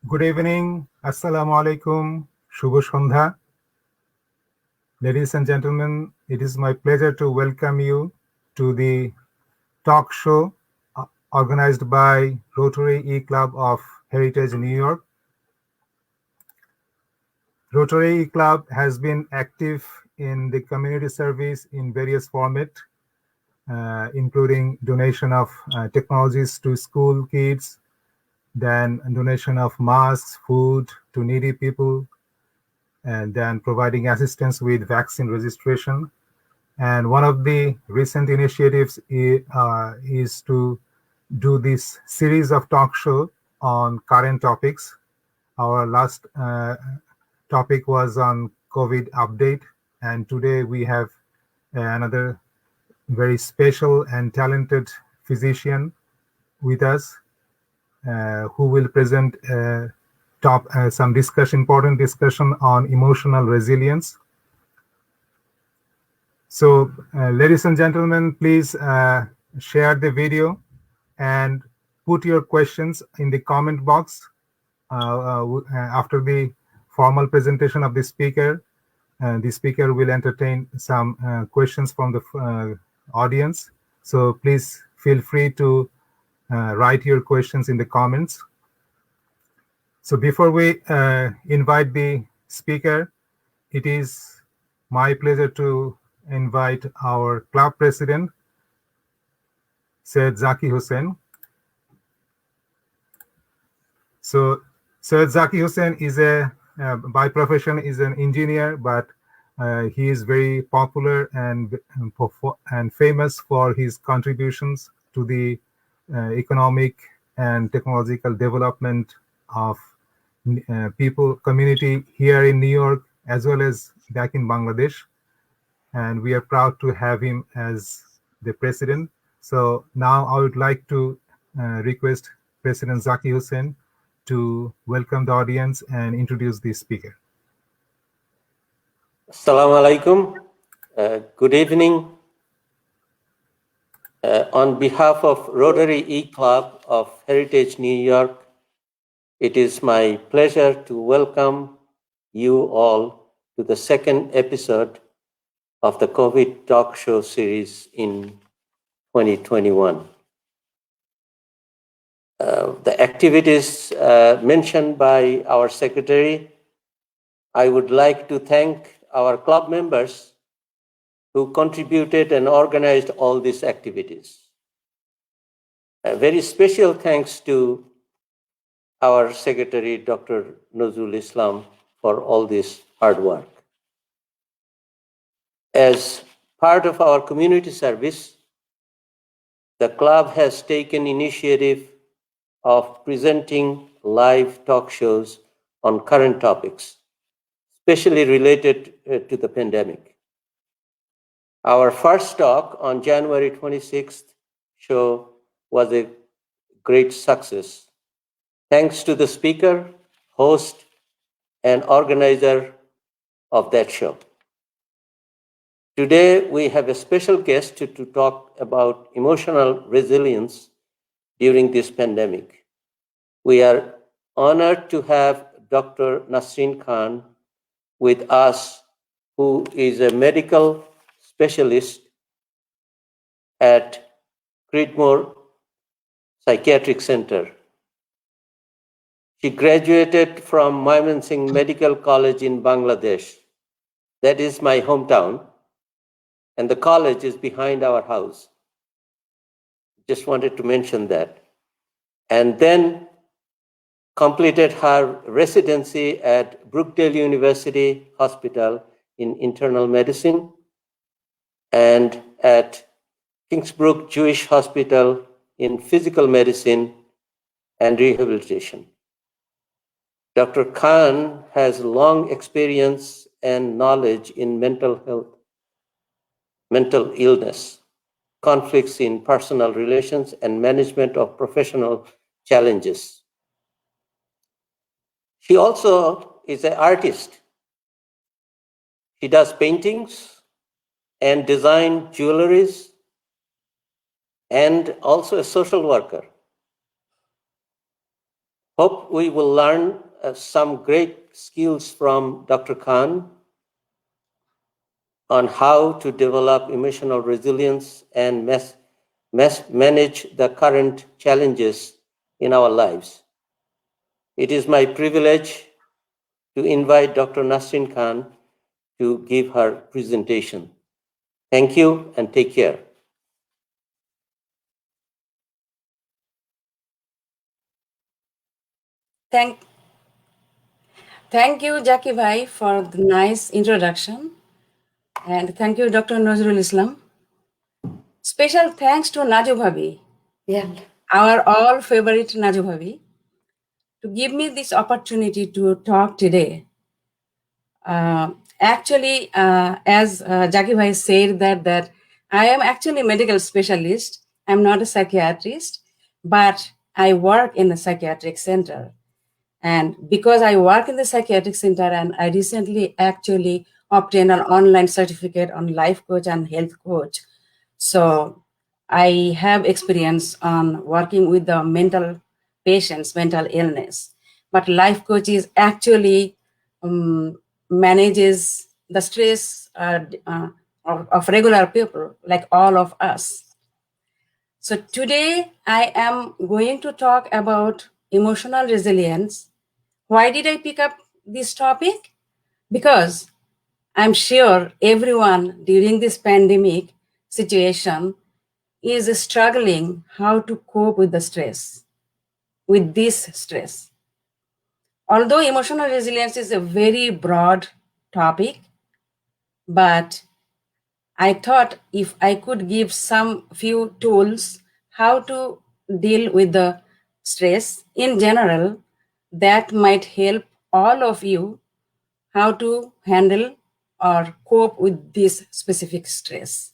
Good evening, Assalamu alaikum, Shubho Shondha. Ladies and gentlemen, it is my pleasure to welcome you to the talk show organized by Rotary E-Club of Heritage, New York. Rotary E-Club has been active in the community service in various formats, including donation of technologies to school kids, then donation of masks, food to needy people, and then providing assistance with vaccine registration. And one of the recent initiatives is to do this series of talk show on current topics. Our last topic was on COVID update, and today we have another very special and talented physician with us who will present some important discussion on emotional resilience. So, ladies and gentlemen, please share the video and put your questions in the comment box after the formal presentation of the speaker. The speaker will entertain some questions from the audience. So please feel free to write your questions in the comments. So before we invite the speaker, it is my pleasure to invite our club president, Syed Zaki Hussain. So Syed Zaki Hussain is by profession is an engineer, but he is very popular and famous for his contributions to the economic and technological development of community here in New York, as well as back in Bangladesh. And we are proud to have him as the president. So now I would like to request President Zaki Hussain to welcome the audience and introduce the speaker. Assalamu alaikum. Good evening. On behalf of Rotary E-Club of Heritage, New York, it is my pleasure to welcome you all to the second episode of the COVID talk show series in 2021. The activities mentioned by our secretary, I would like to thank our club members who contributed and organized all these activities. A very special thanks to our secretary, Dr. Nazrul Islam, for all this hard work. As part of our community service, the club has taken initiative of presenting live talk shows on current topics, especially related to the pandemic. Our first talk on January 26th show was a great success, thanks to the speaker, host, and organizer of that show. Today, we have a special guest to talk about emotional resilience during this pandemic. We are honored to have Dr. Nasrin Khan with us, who is a medical specialist at Creedmoor Psychiatric Center. She graduated from Mymensingh Medical College in Bangladesh. That is my hometown, and the college is behind our house. Just wanted to mention that. And then completed her residency at Brookdale University Hospital in internal medicine and at Kingsbrook Jewish Hospital in physical medicine and rehabilitation. Dr. Khan has long experience and knowledge in mental health, mental illness, conflicts in personal relations, and management of professional challenges. She also is an artist. She does paintings and design jewelries and also a social worker. Hope we will learn some great skills from Dr. Khan on how to develop emotional resilience and manage the current challenges in our lives. It is my privilege to invite Dr. Nasrin Khan to give her presentation. Thank you and take care. Thank you, Jaki Bhai, for the nice introduction. And thank you, Dr. Nazrul Islam. Special thanks to Naju Bhabi, our all favorite Naju Bhabi, to give me this opportunity to talk today. Actually, as Jaki Bhai said that I am actually a medical specialist. I'm not a psychiatrist, but I work in a psychiatric center. And because I work in the psychiatric center and I recently actually obtained an online certificate on life coach and health coach. So I have experience on working with the mental patients, mental illness. But life coach is actually manages the stress of regular people like all of us. So today I am going to talk about emotional resilience. Why did I pick up this topic? Because I'm sure everyone during this pandemic situation is struggling how to cope with the stress, with this stress. Although emotional resilience is a very broad topic, but I thought if I could give some few tools how to deal with the stress in general, that might help all of you how to handle or cope with this specific stress.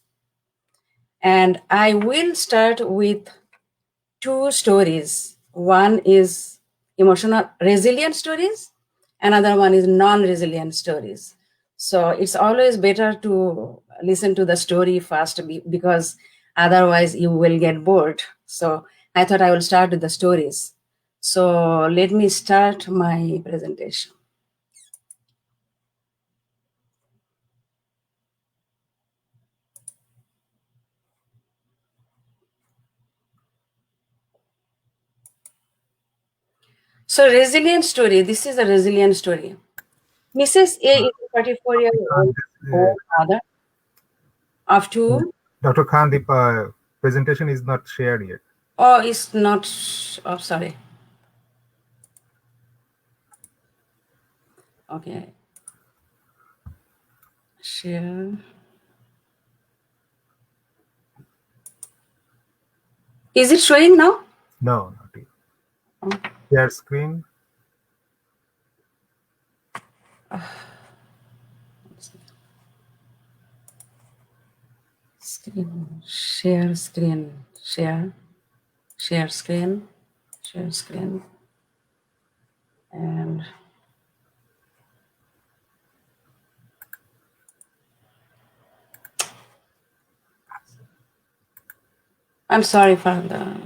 And I will start with two stories. One is emotional resilient stories, another one is non-resilient stories. So it's always better to listen to the story first because otherwise you will get bored. So I thought I will start with the stories. So let me start my presentation. So resilient story, this is a resilient story. Mrs. A is a 44-year-old mother of two. Dr. Khan, the presentation is not shared yet. Oh, it's not, oh, sorry. Okay. Share. Is it showing now? No, not yet. Share screen. Screen, share screen, share screen, share screen, and I'm sorry for the.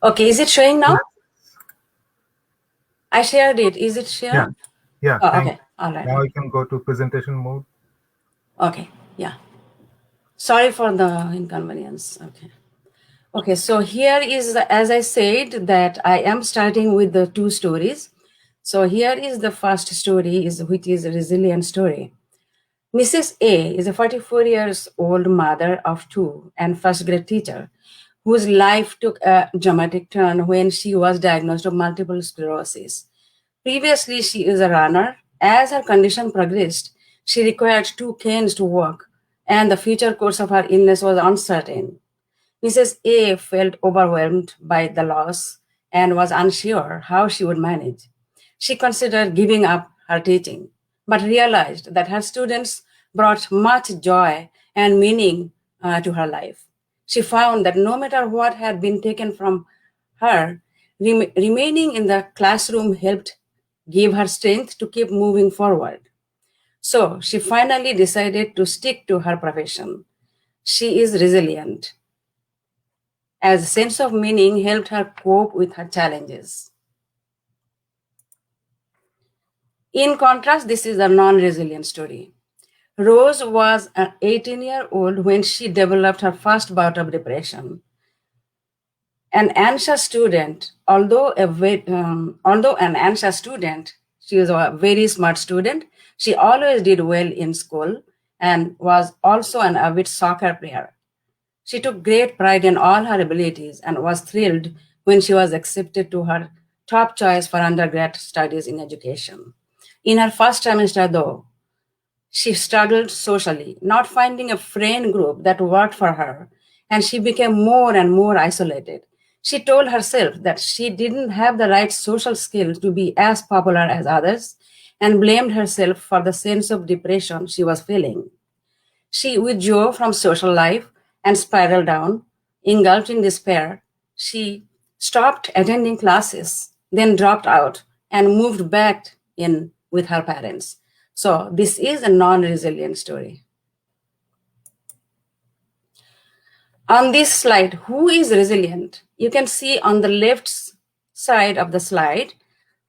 Okay, is it showing now? I shared it. Is it shared? Yeah, yeah, Oh, thanks. okay. All right. Now you can go to presentation mode. Okay. Yeah. Sorry for the inconvenience. Okay. Okay. So here is, as I said, that I am starting with the two stories. So here is the first story, which is a resilient story. Mrs. A is a 44 years old mother of two and first grade teacher whose life took a dramatic turn when she was diagnosed with multiple sclerosis. Previously, she is a runner. As her condition progressed, she required two canes to walk, and the future course of her illness was uncertain. Mrs. A felt overwhelmed by the loss and was unsure how she would manage. She considered giving up her teaching, but realized that her students brought much joy and meaning to her life. She found that no matter what had been taken from her, remaining in the classroom helped give her strength to keep moving forward. So she finally decided to stick to her profession. She is resilient, as a sense of meaning helped her cope with her challenges. In contrast, this is a non resilient story. Rose was an 18-year-old when she developed her first bout of depression. An anxious student, although an anxious student, she was a very smart student. She always did well in school and was also an avid soccer player. She took great pride in all her abilities and was thrilled when she was accepted to her top choice for undergrad studies in education. In her first trimester, though, she struggled socially, not finding a friend group that worked for her, and she became more and more isolated. She told herself that she didn't have the right social skills to be as popular as others and blamed herself for the sense of depression she was feeling. She withdrew from social life and spiraled down. Engulfed in despair, she stopped attending classes, then dropped out and moved back in with her parents. So, this is a non resilient story. On this slide, who is resilient? You can see on the left side of the slide,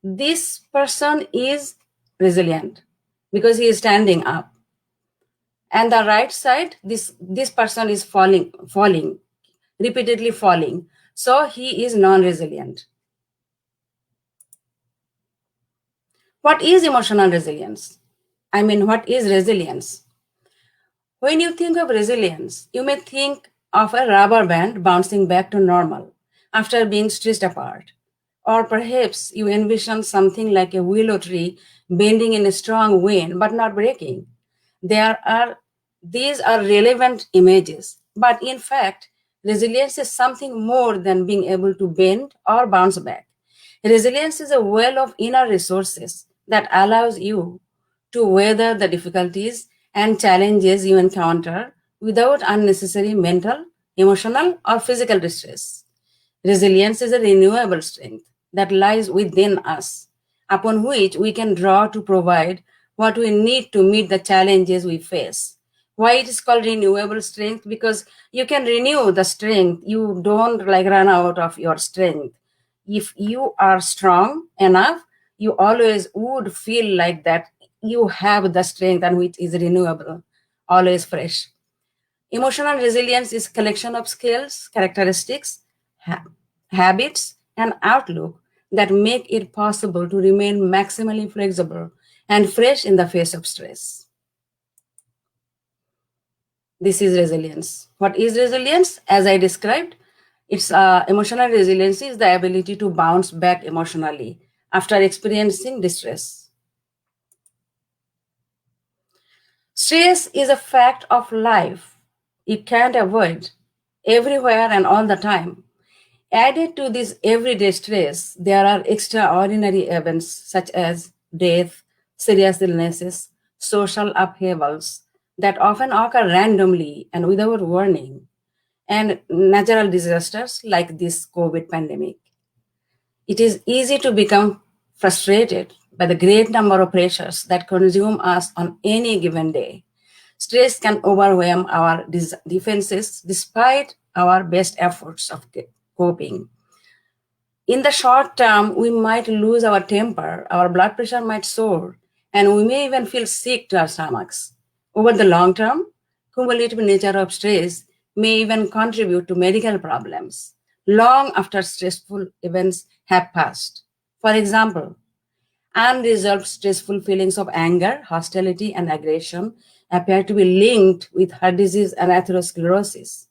this person is resilient because he is standing up. And the right side, this person is falling, repeatedly falling. So he is non-resilient. What is emotional resilience? I mean, what is resilience? When you think of resilience, you may think of a rubber band bouncing back to normal after being stretched apart. Or perhaps you envision something like a willow tree bending in a strong wind but not breaking. There are These are relevant images, but in fact, resilience is something more than being able to bend or bounce back. Resilience is a well of inner resources that allows you to weather the difficulties and challenges you encounter without unnecessary mental, emotional, or physical distress. Resilience is a renewable strength that lies within us, upon which we can draw to provide what we need to meet the challenges we face. Why it is called renewable strength? Because you can renew the strength. You don't like run out of your strength. If you are strong enough, you always would feel like that you have the strength and which is renewable, always fresh. Emotional resilience is collection of skills, characteristics, habits, and outlook that make it possible to remain maximally flexible and fresh in the face of stress. This is resilience. What is resilience? As I described, it's emotional resilience is the ability to bounce back emotionally after experiencing distress. Stress is a fact of life. You can't avoid everywhere and all the time. Added to this everyday stress, there are extraordinary events such as death, serious illnesses, social upheavals that often occur randomly and without warning, and natural disasters like this COVID pandemic. It is easy to become frustrated by the great number of pressures that consume us on any given day. Stress can overwhelm our defenses despite our best efforts of coping. In the short term, we might lose our temper, our blood pressure might soar, and we may even feel sick to our stomachs. Over the long term, cumulative nature of stress may even contribute to medical problems long after stressful events have passed. For example, unresolved stressful feelings of anger, hostility, and aggression appear to be linked with heart disease and atherosclerosis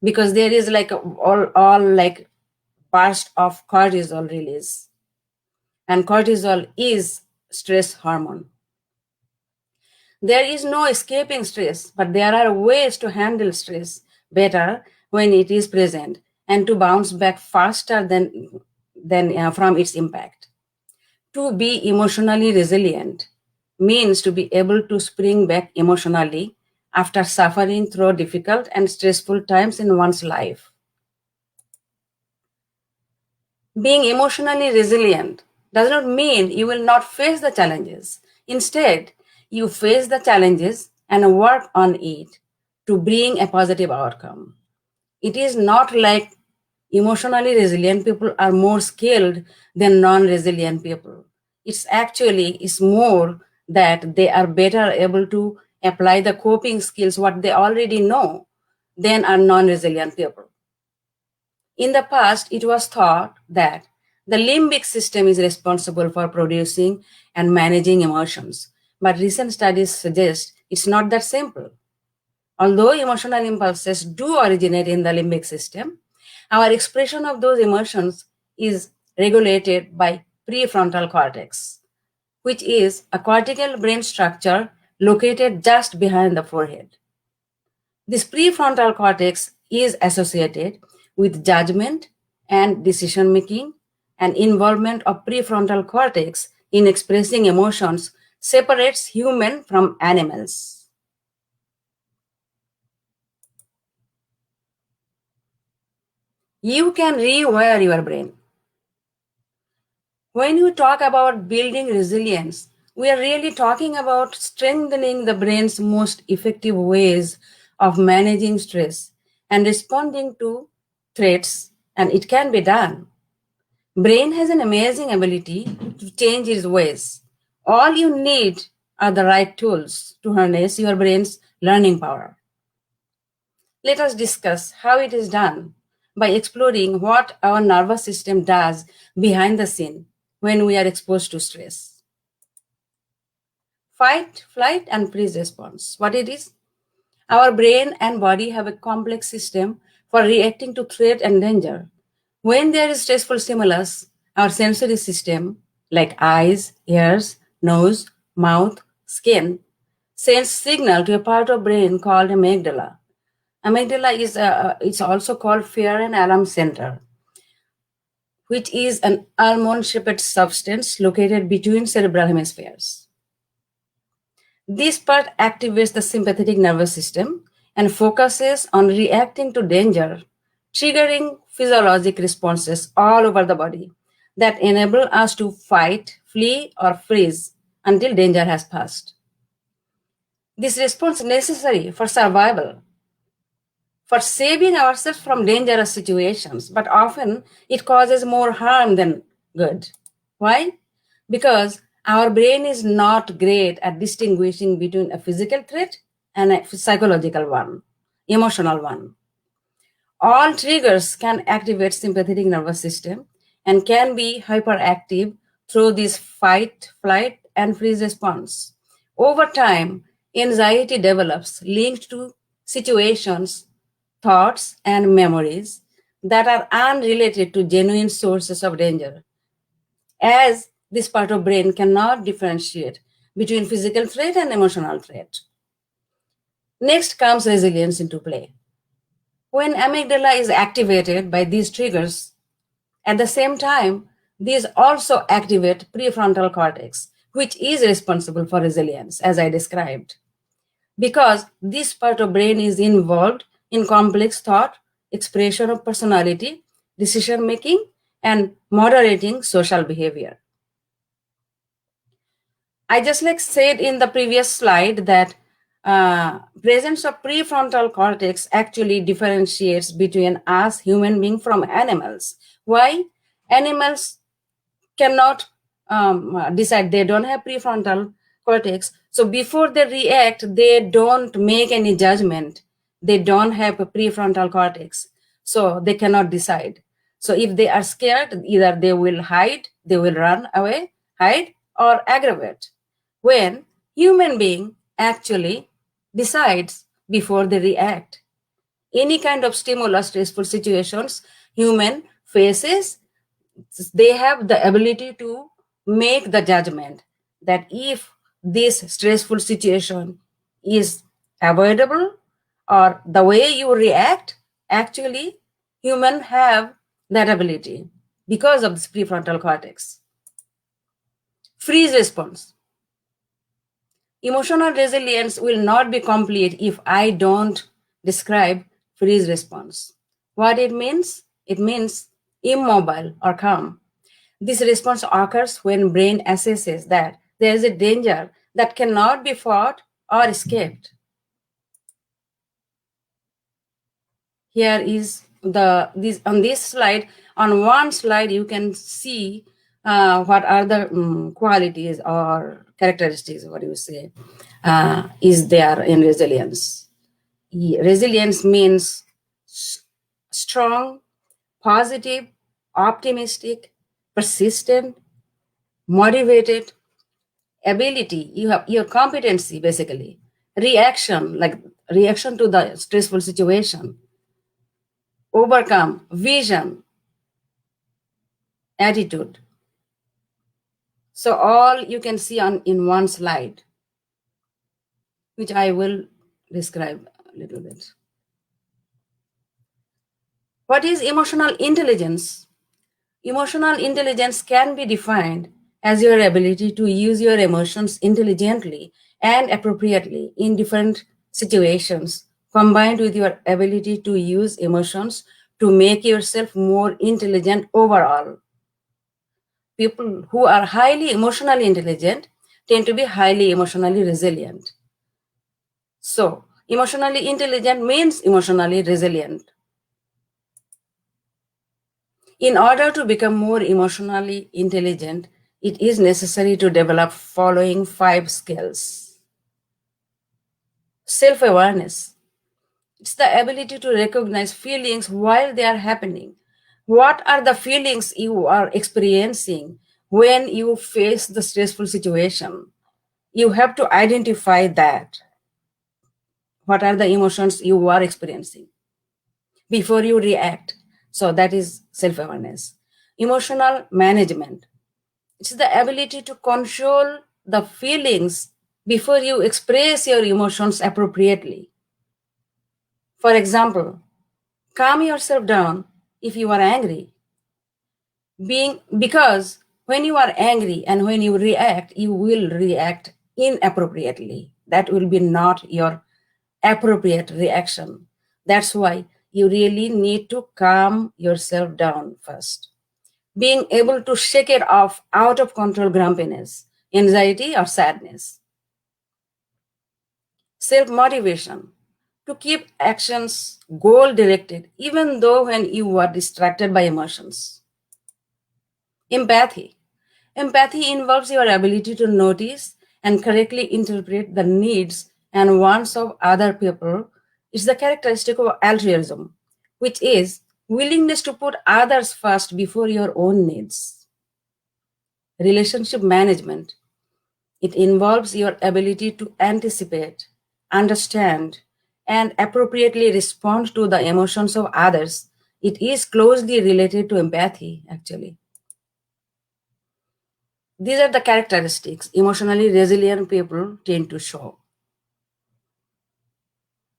because there is like all like burst of cortisol release, and cortisol is stress hormone. There is no escaping stress, but there are ways to handle stress better when it is present and to bounce back faster than from its impact. To be emotionally resilient means to be able to spring back emotionally after suffering through difficult and stressful times in one's life. Being emotionally resilient does not mean you will not face the challenges. Instead, you face the challenges and work on it to bring a positive outcome. It is not like emotionally resilient people are more skilled than non-resilient people. It's more that they are better able to apply the coping skills, what they already know, than are non-resilient people. In the past, it was thought that the limbic system is responsible for producing and managing emotions, but recent studies suggest it's not that simple. Although emotional impulses do originate in the limbic system, our expression of those emotions is regulated by prefrontal cortex, which is a cortical brain structure located just behind the forehead. This prefrontal cortex is associated with judgment and decision making, and involvement of prefrontal cortex in expressing emotions separates human from animals. You can rewire your brain. When you talk about building resilience, we are really talking about strengthening the brain's most effective ways of managing stress and responding to threats, and it can be done. Brain has an amazing ability to change its ways. All you need are the right tools to harness your brain's learning power. Let us discuss how it is done by exploring what our nervous system does behind the scene when we are exposed to stress. Fight, flight, and freeze response. What it is? Our brain and body have a complex system for reacting to threat and danger. When there is stressful stimulus, our sensory system, like eyes, ears, nose, mouth, skin, sends signal to a part of brain called amygdala. Amygdala is it's also called fear and alarm center, which is an almond-shaped substance located between cerebral hemispheres. This part activates the sympathetic nervous system and focuses on reacting to danger, triggering physiologic responses all over the body that enable us to fight, flee, or freeze until danger has passed. This response is necessary for survival, for saving ourselves from dangerous situations, but often it causes more harm than good. Why? Because our brain is not great at distinguishing between a physical threat and a psychological one, emotional one. All triggers can activate sympathetic nervous system and can be hyperactive through this fight, flight, and freeze response. Over time, anxiety develops linked to situations, thoughts, and memories that are unrelated to genuine sources of danger, as this part of brain cannot differentiate between physical threat and emotional threat. Next comes resilience into play. When amygdala is activated by these triggers, at the same time, these also activate prefrontal cortex, which is responsible for resilience, as I described. Because this part of brain is involved in complex thought, expression of personality, decision making, and moderating social behavior. I just like said in the previous slide that presence of prefrontal cortex actually differentiates between us human beings from animals. Why? Animals cannot decide. They don't have prefrontal cortex. So before they react, they don't make any judgment. They don't have a prefrontal cortex. So they cannot decide. So if they are scared, either they will hide, they will run away, hide, or aggravate. When human being actually decides before they react. Any kind of stimulus, stressful situations, human faces, they have the ability to make the judgment that if this stressful situation is avoidable or the way you react, actually humans have that ability because of this prefrontal cortex. Freeze response. Emotional resilience will not be complete if I don't describe freeze response. What it means? It means immobile or calm. This response occurs when brain assesses that there is a danger that cannot be fought or escaped. Here is on this slide. On one slide, you can see what are the qualities or characteristics, what do you say, is there in resilience. Resilience means strong, positive, optimistic, persistent, motivated, ability, you have your competency, basically, reaction, like reaction to the stressful situation, overcome, vision, attitude. So all you can see in one slide, which I will describe a little bit. What is emotional intelligence? Emotional intelligence can be defined as your ability to use your emotions intelligently and appropriately in different situations, combined with your ability to use emotions to make yourself more intelligent overall. People who are highly emotionally intelligent tend to be highly emotionally resilient. So, emotionally intelligent means emotionally resilient. In order to become more emotionally intelligent, it is necessary to develop following 5 skills. Self-awareness. It's the ability to recognize feelings while they are happening. What are the feelings you are experiencing when you face the stressful situation? You have to identify that. What are the emotions you are experiencing before you react? So that is self-awareness. Emotional management. It's the ability to control the feelings before you express your emotions appropriately. For example, calm yourself down if you are angry. Because when you are angry and when you react, you will react inappropriately. That will be not your appropriate reaction. That's why you really need to calm yourself down first. Being able to shake it off out of control grumpiness, anxiety, or sadness. Self-motivation, to keep actions goal-directed, even though when you are distracted by emotions. Empathy. Empathy involves your ability to notice and correctly interpret the needs and wants of other people. It's the characteristic of altruism, which is willingness to put others first before your own needs. Relationship management. It involves your ability to anticipate, understand, and appropriately respond to the emotions of others. It is closely related to empathy, actually. These are the characteristics emotionally resilient people tend to show.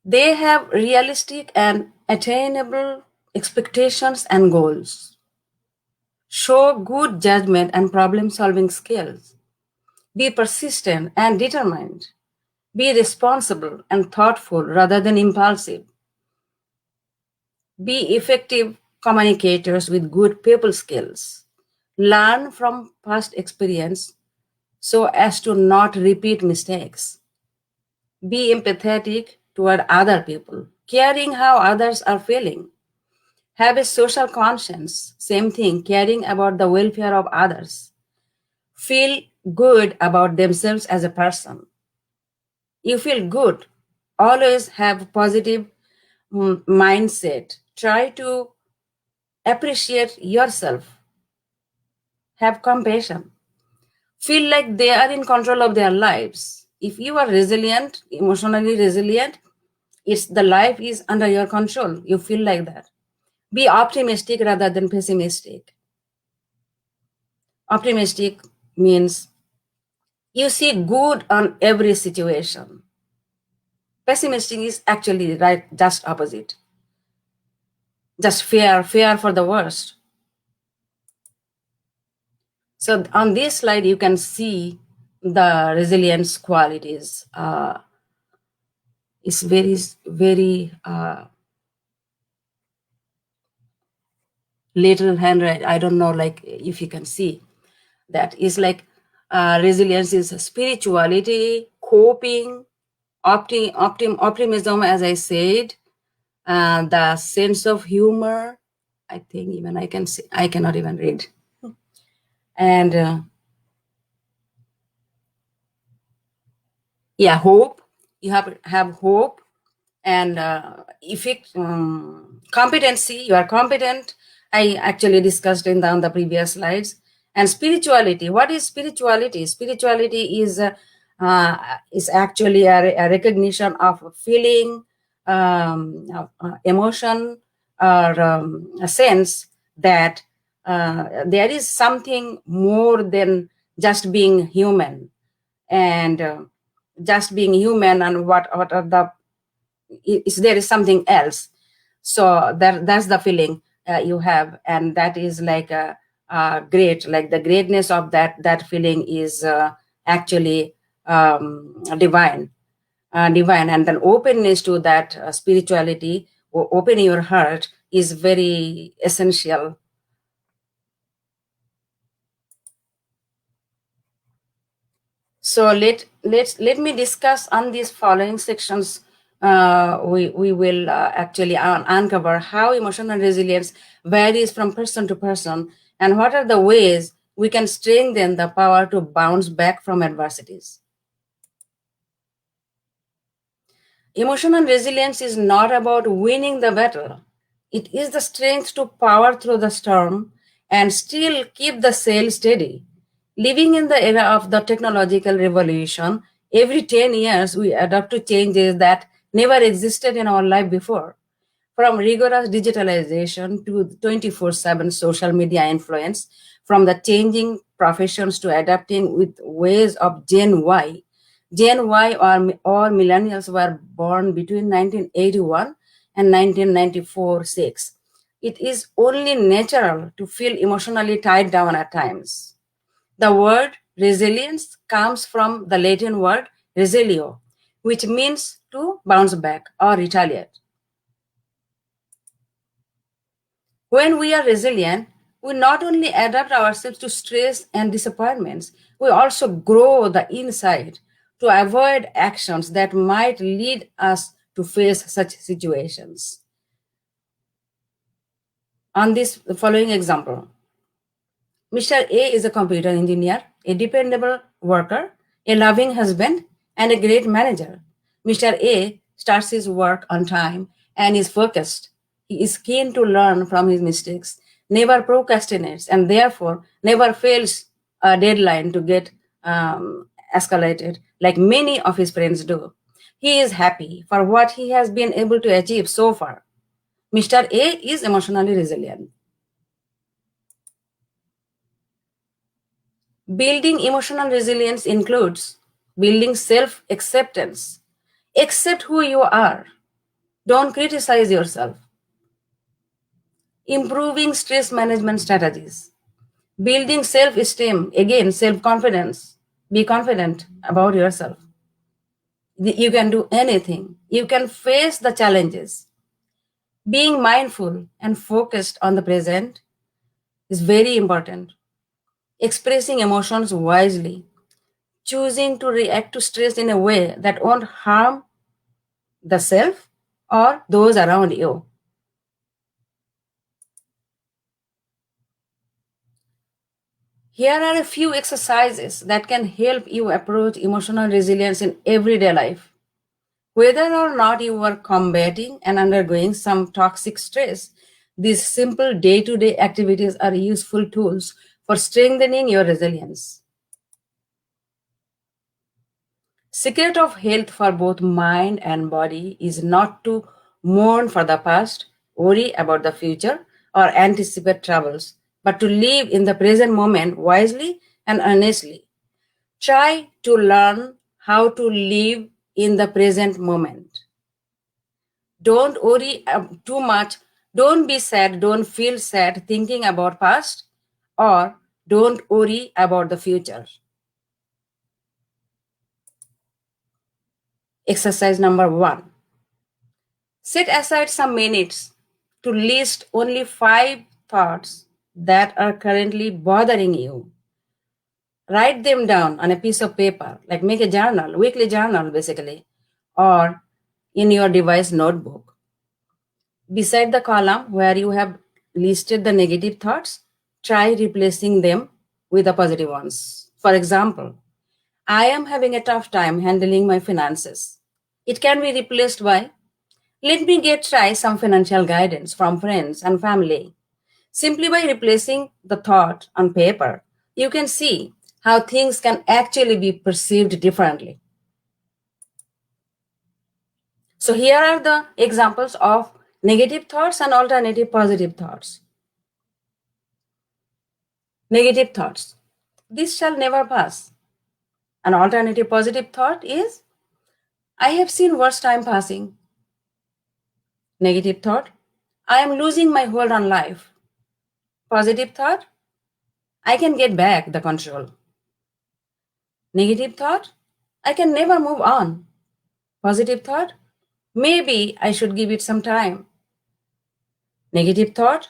They have realistic and attainable expectations and goals. Show good judgment and problem-solving skills. Be persistent and determined. Be responsible and thoughtful rather than impulsive. Be effective communicators with good people skills. Learn from past experience so as to not repeat mistakes. Be empathetic toward other people, caring how others are feeling. Have a social conscience, same thing, caring about the welfare of others. Feel good about themselves as a person. You feel good. Always have positive mindset. Try to appreciate yourself. Have compassion. Feel like they are in control of their lives. If you are resilient, emotionally resilient, it's the life is under your control. You feel like that. Be optimistic rather than pessimistic. Optimistic means you see good on every situation. Pessimistic is actually right, just opposite. Just fear for the worst. So on this slide, you can see the resilience qualities. It's very little handwrite. I don't know, like if you can see that is like resilience is spirituality, coping, optimism, as I said, the sense of humor. I think even I can see, I cannot even read. And yeah, hope. You have hope. And competency, you are competent. I actually discussed in the previous slides. And spirituality, what is spirituality? Spirituality is actually a recognition of feeling, emotion, or a sense that there is something more than just being human. And just being human, and what are the is there is something else. So that's the feeling you have, and that is like a great, like the greatness of that feeling is actually divine. And then openness to that spirituality, or open your heart, is very essential. So let me discuss on these following sections. We will actually uncover how emotional resilience varies from person to person, and what are the ways we can strengthen the power to bounce back from adversities. Emotional resilience is not about winning the battle. It is the strength to power through the storm and still keep the sail steady. Living in the era of the technological revolution, every 10 years we adapt to changes that never existed in our life before. From rigorous digitalization to 24/7 social media influence, from the changing professions to adapting with ways of Gen Y. Gen Y or millennials were born between 1981 and 1994-6. It is only natural to feel emotionally tied down at times. The word resilience comes from the Latin word resilio, which means to bounce back or retaliate. When we are resilient, we not only adapt ourselves to stress and disappointments, we also grow the inside to avoid actions that might lead us to face such situations. On this following example, Mr. A is a computer engineer, a dependable worker, a loving husband, and a great manager. Mr. A starts his work on time and is focused. He is keen to learn from his mistakes, never procrastinates, and therefore never fails a deadline to get escalated like many of his friends do. He is happy for what he has been able to achieve so far. Mr. A is emotionally resilient. Building emotional resilience includes building self acceptance. Accept who you are. Don't criticize yourself. Improving stress management strategies. Building self esteem. Again, self confidence. Be confident about yourself. You can do anything. You can face the challenges. Being mindful and focused on the present is very important. Expressing emotions wisely. choosing to react to stress in a way that won't harm the self or those around you. Here are a few exercises that can help you approach emotional resilience in everyday life. Whether or not you are combating and undergoing some toxic stress, these simple day-to-day activities are useful tools for strengthening your resilience. Secret of health for both mind and body is not to mourn for the past, worry about the future, or anticipate troubles, but to live in the present moment wisely and honestly. Try to learn how to live in the present moment. Don't worry too much. Don't be sad. Don't feel sad thinking about past, or don't worry about the future. Exercise number 1. Set aside some minutes to list only 5 thoughts that are currently bothering you. Write them down on a piece of paper, like make a journal, weekly journal basically, or in your device notebook. Beside the column where you have listed the negative thoughts, try replacing them with the positive ones. For example, I am having a tough time handling my finances. It can be replaced by, let me try some financial guidance from friends and family. Simply by replacing the thought on paper, you can see how things can actually be perceived differently. So here are the examples of negative thoughts and alternative positive thoughts. Negative thoughts. This shall never pass. An alternative positive thought is, I have seen worse time passing. Negative thought, I am losing my hold on life. Positive thought, I can get back the control. Negative thought, I can never move on. Positive thought, maybe I should give it some time. Negative thought,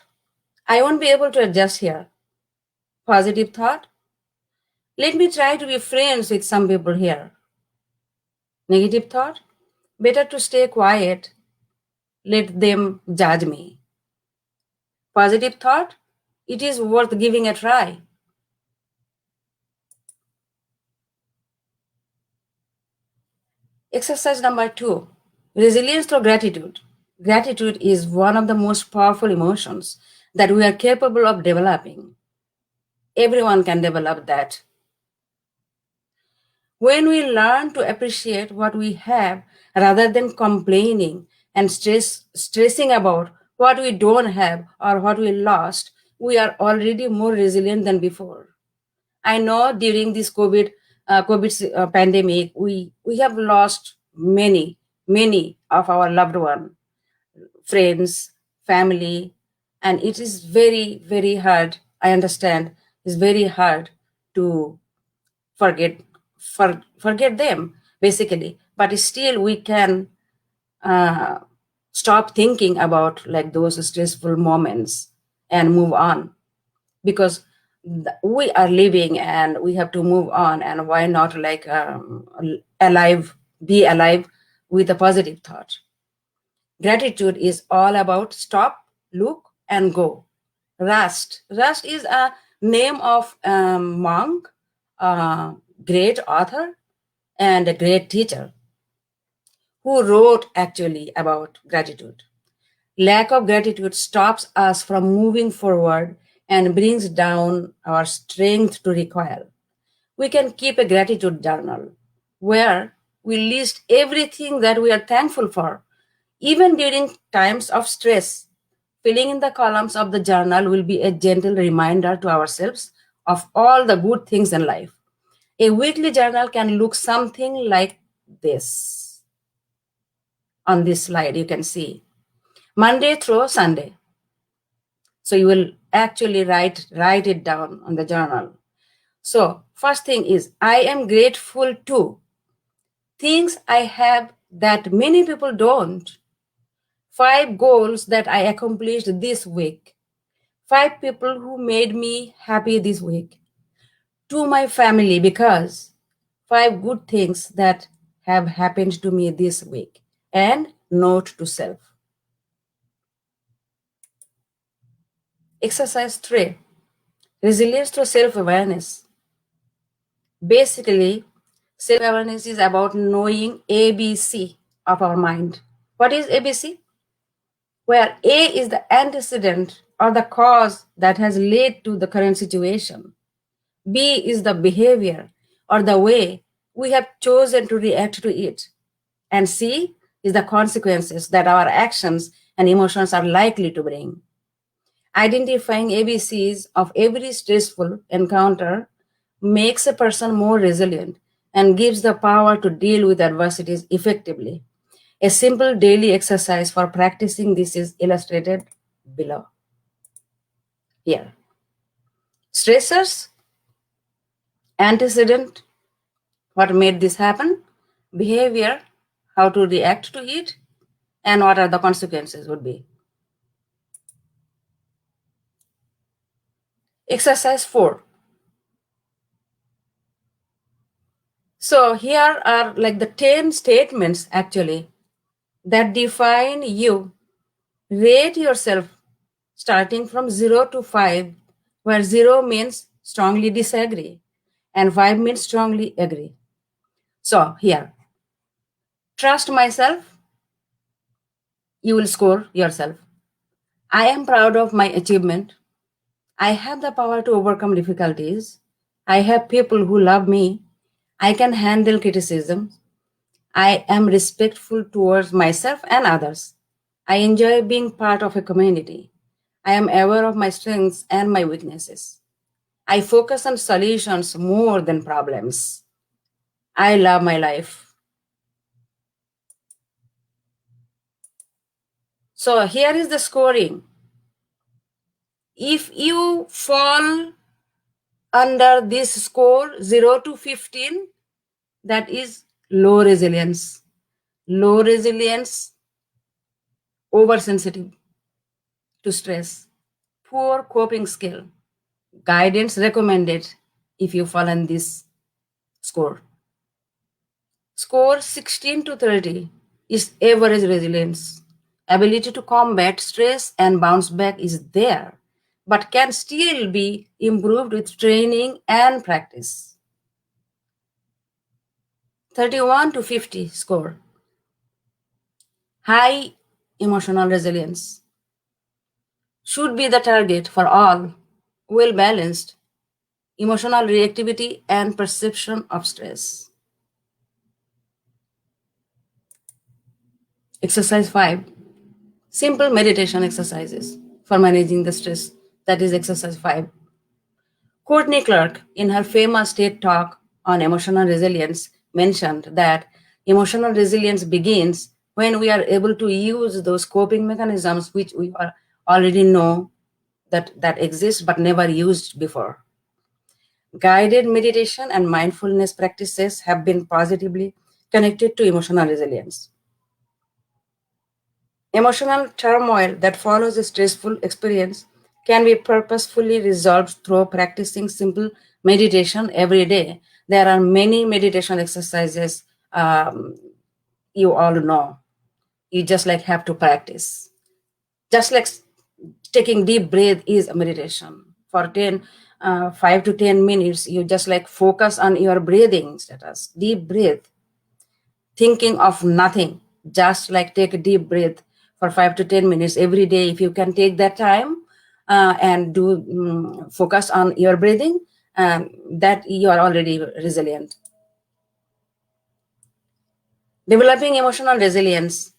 I won't be able to adjust here. Positive thought, let me try to be friends with some people here. Negative thought, better to stay quiet. Let them judge me. Positive thought, it is worth giving a try. Exercise number 2, resilience through gratitude. Gratitude is one of the most powerful emotions that we are capable of developing. Everyone can develop that. When we learn to appreciate what we have rather than complaining and stressing about what we don't have or what we lost, we are already more resilient than before. I know during this COVID pandemic, we have lost many of our loved one, friends, family, and it is very hard. I understand it's very hard to forget forget them basically, but still we can uh, stop thinking about like those stressful moments and move on, because we are living and we have to move on, and why not like be alive with a positive thought. Gratitude is all about stop, look, and go. Rust is a name of monk, great author and a great teacher who wrote actually about gratitude. Lack of gratitude stops us from moving forward and brings down our strength to recoil. We can keep a gratitude journal where we list everything that we are thankful for, even during times of stress. Filling in the columns of the journal will be a gentle reminder to ourselves of all the good things in life. A weekly journal can look something like this. On this slide, you can see Monday through Sunday. So you will actually write it down on the journal. So first thing is, I am grateful to things I have that many people don't. 5 goals that I accomplished this week. 5 people who made me happy this week. To my family, because 5 good things that have happened to me this week, and note to self. Exercise 3, resilience through self-awareness. Basically, self-awareness is about knowing ABC of our mind. What is ABC? Where A is the antecedent or the cause that has led to the current situation. B is the behavior or the way we have chosen to react to it. And C is the consequences that our actions and emotions are likely to bring. Identifying ABCs of every stressful encounter makes a person more resilient and gives the power to deal with adversities effectively. A simple daily exercise for practicing this is illustrated below. Here. Stressors, antecedent, what made this happen, behavior, how to react to it, and what are the consequences would be. Exercise 4. So here are like the 10 statements actually that define you. Rate yourself starting from 0 to 5, where 0 means strongly disagree and 5 means strongly agree. So here, trust myself, you will score yourself. I am proud of my achievement. I have the power to overcome difficulties. I have people who love me. I can handle criticism. I am respectful towards myself and others. I enjoy being part of a community. I am aware of my strengths and my weaknesses. I focus on solutions more than problems. I love my life. So here is the scoring. If you fall under this score 0 to 15, that is low resilience. Low resilience, oversensitive to stress, poor coping skill. Guidance recommended if you fall in this score. Score 16 to 30 is average resilience. Ability to combat stress and bounce back is there, but can still be improved with training and practice. 31 to 50 score. High emotional resilience should be the target for all, well balanced emotional reactivity and perception of stress. Exercise 5, simple meditation exercises for managing the stress. That is exercise 5. Courtney Clark, in her famous TED talk on emotional resilience, mentioned that emotional resilience begins when we are able to use those coping mechanisms which we already know that exist but never used before. Guided meditation and mindfulness practices have been positively connected to emotional resilience. Emotional turmoil that follows a stressful experience can be purposefully resolved through practicing simple meditation every day. There are many meditation exercises you all know. You just like have to practice. Just like taking deep breath is a meditation. For 5 to 10 minutes, you just like focus on your breathing status, deep breath, thinking of nothing, just like take a deep breath for 5 to 10 minutes every day. If you can take that time and do focus on your breathing, that you are already resilient. Developing emotional resilience.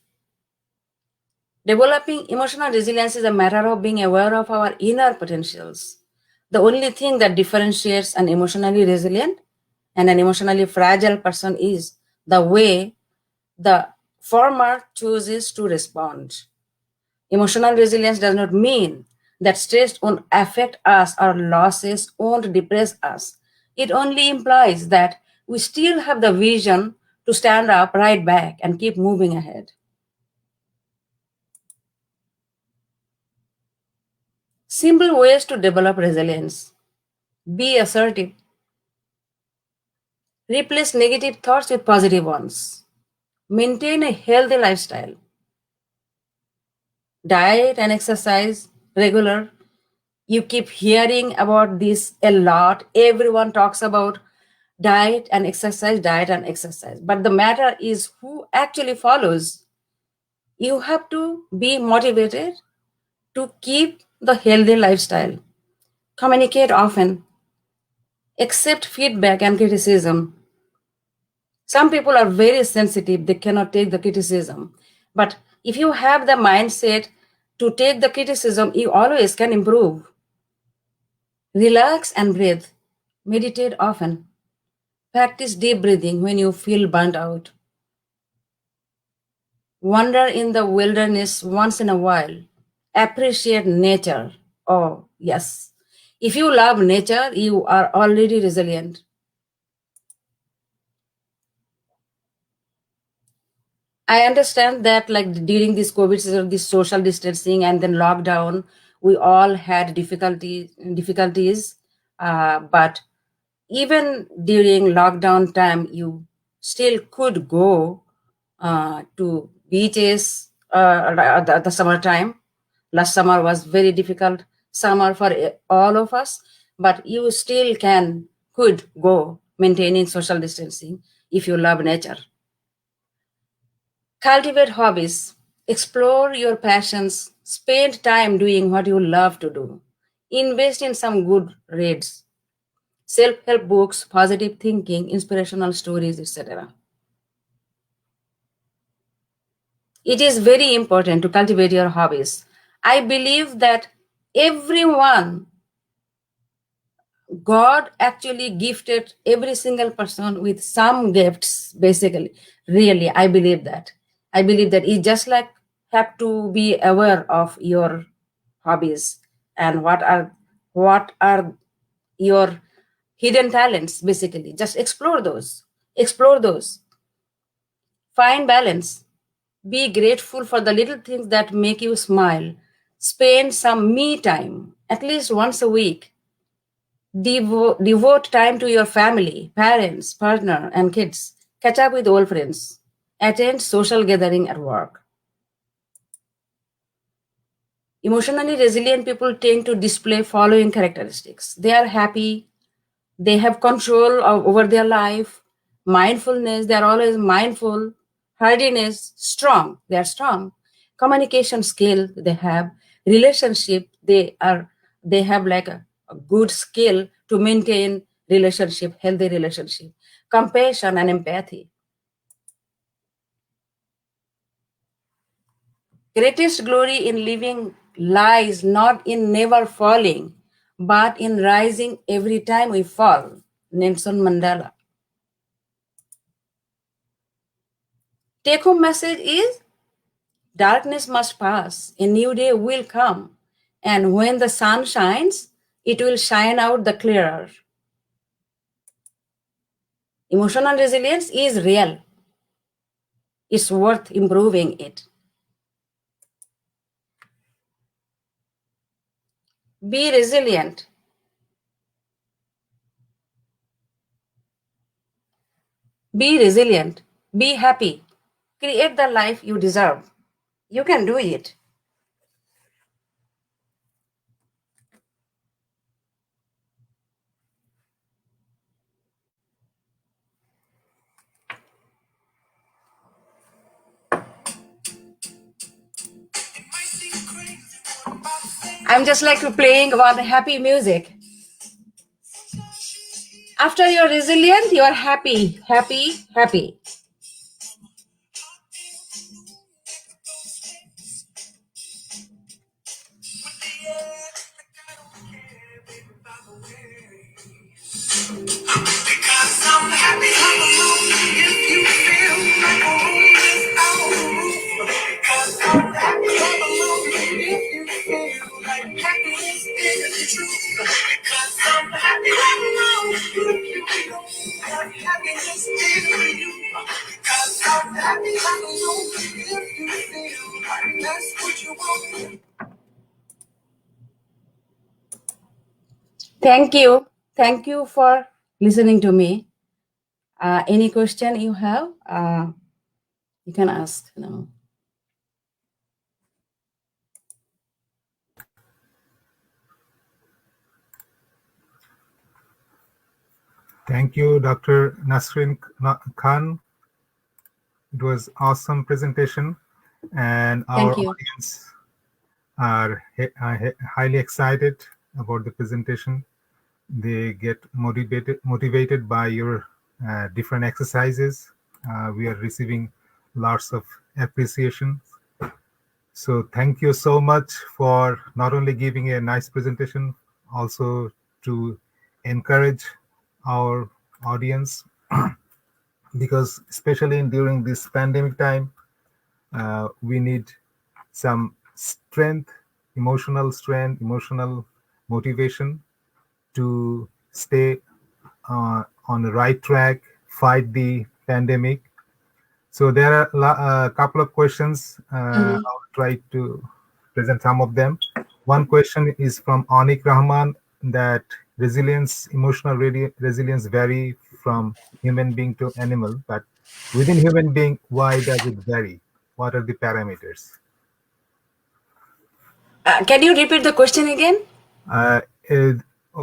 Developing emotional resilience is a matter of being aware of our inner potentials. The only thing that differentiates an emotionally resilient and an emotionally fragile person is the way the former chooses to respond. Emotional resilience does not mean that stress won't affect us or losses won't depress us. It only implies that we still have the vision to stand up right back and keep moving ahead. Simple ways to develop resilience. Be assertive. Replace negative thoughts with positive ones. Maintain a healthy lifestyle. Diet and exercise regular. You keep hearing about this a lot. Everyone talks about diet and exercise, diet and exercise. But the matter is who actually follows. You have to be motivated to keep the healthy lifestyle. Communicate often. Accept feedback and criticism. Some people are very sensitive, they cannot take the criticism. But if you have the mindset to take the criticism, you always can improve. Relax and breathe. Meditate often. Practice deep breathing when you feel burnt out. Wander in the wilderness once in a while. Appreciate nature. Oh, yes. If you love nature, you are already resilient. I understand that, like during this COVID season, this social distancing and then lockdown, we all had difficulties. But even during lockdown time, you still could go to beaches at the summertime. Last summer was very difficult summer for all of us, but you still could go maintaining social distancing if you love nature. Cultivate hobbies, explore your passions, spend time doing what you love to do, invest in some good reads, self help books, positive thinking, inspirational stories, etc. It is very important to cultivate your hobbies. I believe that everyone, God actually gifted every single person with some gifts, basically. Really, I believe that. I believe that you just like have to be aware of your hobbies and what are your hidden talents, basically. Just explore those. Explore those. Find balance. Be grateful for the little things that make you smile. Spend some me time, at least once a week. Devote time to your family, parents, partner, and kids. Catch up with old friends. Attend social gathering at work. Emotionally resilient people tend to display following characteristics. They are happy, they have control over their life, mindfulness, they are always mindful, hardiness, strong, they are strong, communication skill they have, relationship, they have like a good skill to maintain relationship, healthy relationship, compassion and empathy. Greatest glory in living lies not in never falling, but in rising every time we fall. Nelson Mandela. Take home message is darkness must pass, a new day will come, and when the sun shines, it will shine out the clearer. Emotional resilience is real, it's worth improving it. Be resilient. Be resilient. Be happy. Create the life you deserve. You can do it. I'm just like playing about happy music. After you're resilient, you're happy, happy, happy. Because I'm happy, I'm alone. If you feel like a room without a roof. Because I'm happy, I'm alone. If you feel like happiness is the truth. Because I'm happy, I'm alone. If you feel like happiness is for you. Because I'm happy, I'm alone. If you feel like that's what you want. Thank you. Thank you for listening to me. Any question you have, you can ask now. Thank you, Dr. Nasrin Khan. It was awesome presentation, and our Thank you. audience are highly excited about the presentation. They get motivated by your different exercises. We are receiving lots of appreciation. So thank you so much for not only giving a nice presentation, also to encourage our audience, because especially during this pandemic time, we need some strength, emotional motivation to stay on the right track, fight the pandemic. So there are a couple of questions. I'll try to present some of them. One question is from Anik Rahman, that emotional resilience vary from human being to animal, but within human being, why does it vary? What are the parameters? Can you repeat the question again? Uh,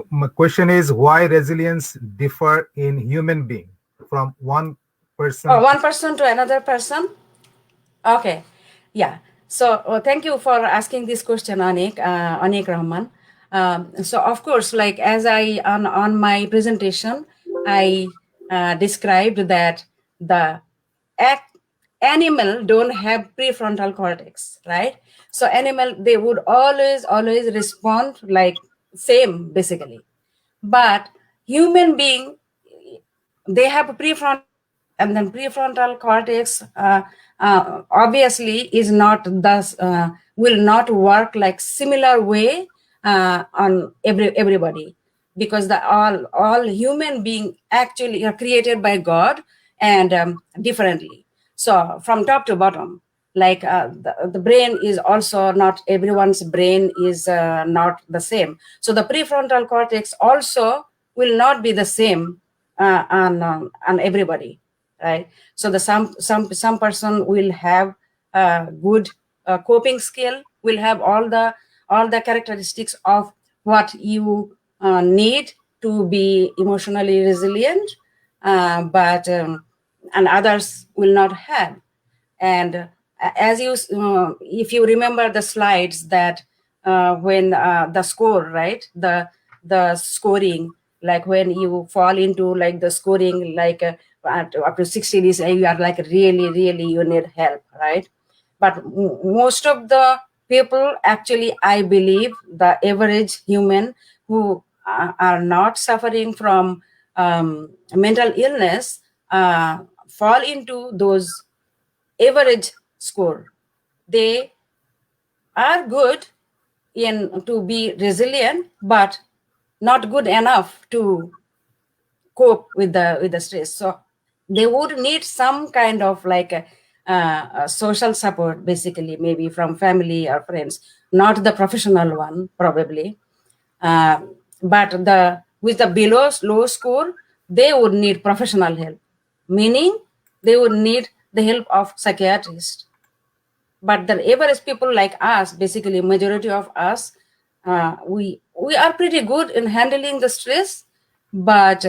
my question is why resilience differ in human being from one person. Oh, one person to another person. Okay, yeah. So thank you for asking this question, Anik Rahman. So of course, like as I on my presentation, I described that the animal don't have prefrontal cortex, right? So animal, they would always respond like same basically, but human being, they have a prefrontal cortex, and then prefrontal cortex obviously is not thus will not work like similar way on everybody, because the all human being actually are created by God, and differently. So from top to bottom, like the brain is also not everyone's brain is not the same. So the prefrontal cortex also will not be the same on everybody, right? So the some person will have good coping skill, will have all the characteristics of what you need to be emotionally resilient, but and others will not have. And as you if you remember the slides that when the score, right, the scoring, like when you fall into like the scoring, like up to 60 days, you are like really you need help, right? But most of the people, actually, I believe the average human who are not suffering from mental illness fall into those average score. They are good in to be resilient, but not good enough to cope with the stress. So they would need some kind of like a social support, basically, maybe from family or friends, not the professional one, probably. Uh, but the with the below low score, they would need professional help, meaning they would need the help of psychiatrist. But the average people like us, basically majority of us, we are pretty good in handling the stress, but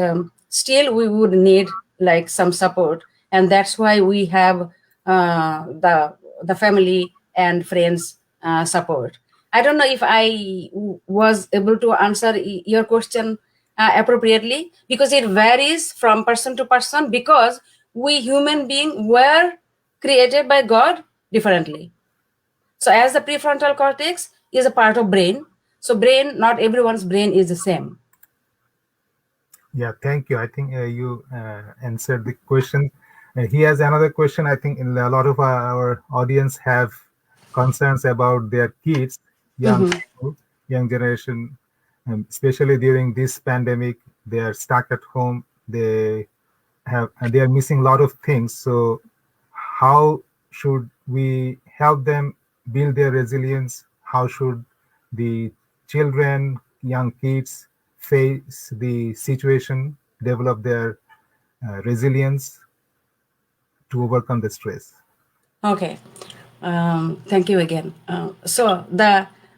still we would need like some support, and that's why we have the family and friends support. I don't know if I was able to answer your question appropriately, because it varies from person to person, because we human being were created by God differently. So as the prefrontal cortex is a part of brain, so brain, not everyone's brain is the same. Yeah, thank you. I think you answered the question. He has another question. I think a lot of our audience have concerns about their kids, young people, young generation, especially during this pandemic. They are stuck at home. They are missing a lot of things. So, how should we help them build their resilience? How should the children, young kids face the situation, develop their resilience to overcome the stress? Okay. Thank you again.